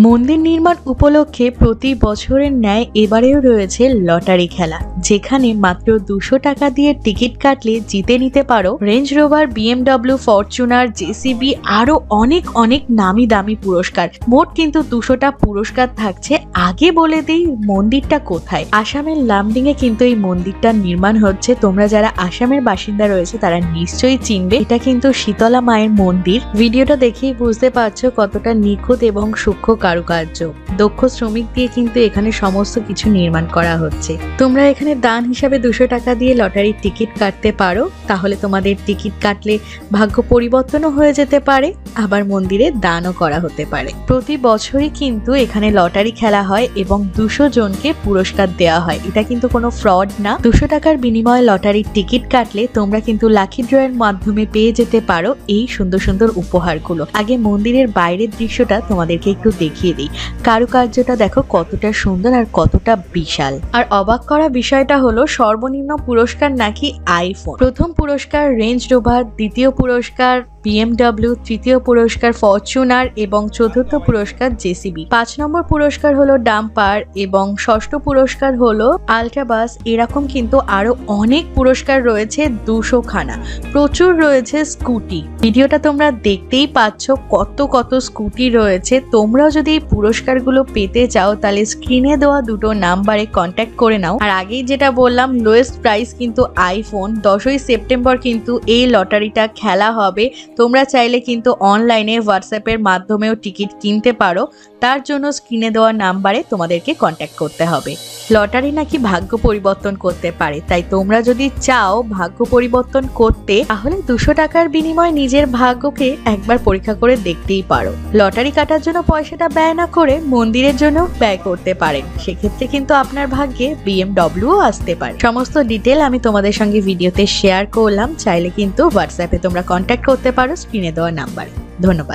মন্দির নির্মাণ উপলক্ষে প্রতি বছরের ন্যায় এবারেও রয়েছে লটারি খেলা, যেখানে মাত্র 200 টাকা দিয়ে টিকিট কাটলে জিতে নিতে পারো range rover, BMW, Fortuner, JCB আরো অনেক অনেক নামি দামি পুরস্কার। মোট কিন্তু 200টা পুরস্কার থাকছে। আগে বলে দেই মন্দিরটা কোথায়। আসামের লামডিং এ কিন্তু এই মন্দিরটা নির্মাণ হচ্ছে। তোমরা যারা আসামের বাসিন্দা রয়েছে তারা নিশ্চয়ই চিনবে। এটা কিন্তু শীতলা মায়ের মন্দির। ভিডিওটা দেখেই বুঝতে পারছো কতটা নিখুঁত এবং সূক্ষ্ম কারুকার্য। দক্ষ শ্রমিক দিয়ে কিন্তু এখানে সমস্ত কিছু নির্মাণ করা হচ্ছে। তোমরা এখানে দান হিসাবে 200 টাকা দিয়ে লটারির টিকিট কাটতে পারো। তাহলে তোমাদের টিকিট কাটলে ভাগ্য পরিবর্তনও হয়ে যেতে পারে, আবার মন্দিরে দানও করা হতে পারে। প্রতি বছরই কিন্তু এখানে লটারি খেলা হয় এবং 200 জনকে পুরস্কার দেওয়া হয়। এটা কিন্তু কোনো ফ্রড না। 200 টাকার বিনিময়ে লটারির টিকিট কাটলে তোমরা কিন্তু লাকি ড্রয়ের মাধ্যমে পেয়ে যেতে পারো এই সুন্দর সুন্দর উপহারগুলো। আগে মন্দিরের বাইরের দৃশ্যটা তোমাদেরকে একটু দেখিয়ে দিই। কারুকার্যটা দেখো কতটা সুন্দর আর কতটা বিশাল। আর অবাক করা বিষয়টা হলো সর্বনিম্ন পুরস্কার নাকি আইফোন। প্রথম পুরস্কার রেঞ্জ রোভার, দ্বিতীয় পুরস্কার BMW, তৃতীয় পুরস্কার ফরচুনার এবং চতুর্থ পুরস্কার জেসিবি। 5 নম্বর পুরস্কার হলো ডাম্পার এবং ষষ্ঠ পুরস্কার হলো আল্ট্রাবাস। এরকম কিন্তু আরো অনেক পুরস্কার রয়েছে, 200 খানা। প্রচুর রয়েছে স্কুটি। ভিডিওটা তোমরা দেখতেই পাচ্ছ কত কত স্কুটি রয়েছে। তোমরাও যদি এই পুরস্কারগুলো পেতে চাও তাহলে স্ক্রিনে দেওয়া দুটো নাম্বারে কন্ট্যাক্ট করে নাও। আর আগেই যেটা বললাম, লোয়েস্ট প্রাইস কিন্তু আইফোন। 10ই সেপ্টেম্বর কিন্তু এই লটারিটা খেলা হবে। তোমরা চাইলে কিন্তু অনলাইনে হোয়াটসঅ্যাপের মাধ্যমেও টিকিট কিনতে পারো। তার জন্য স্ক্রিনে দেওয়া নাম্বারে তোমাদেরকে কন্ট্যাক্ট করতে হবে। লটারি নাকি ভাগ্য পরিবর্তন করতে পারে, তাই তোমরা যদি চাও ভাগ্য পরিবর্তন করতে তাহলে 200 টাকার বিনিময়ে নিজের ভাগ্যকে একবার পরীক্ষা করে দেখতেই পারো। লটারি কাটার জন্য পয়সাটা ব্যয় না করে মন্দিরের জন্য ব্যয় করতে পারেন। সেক্ষেত্রে কিন্তু আপনার ভাগ্যে BMW আসতে পারে। সমস্ত ডিটেল আমি তোমাদের সঙ্গে ভিডিওতে শেয়ার করলাম। চাইলে কিন্তু হোয়াটসঅ্যাপে তোমরা কন্ট্যাক্ট করতে পারো স্ক্রিনে দেওয়া নাম্বারে। ধন্যবাদ।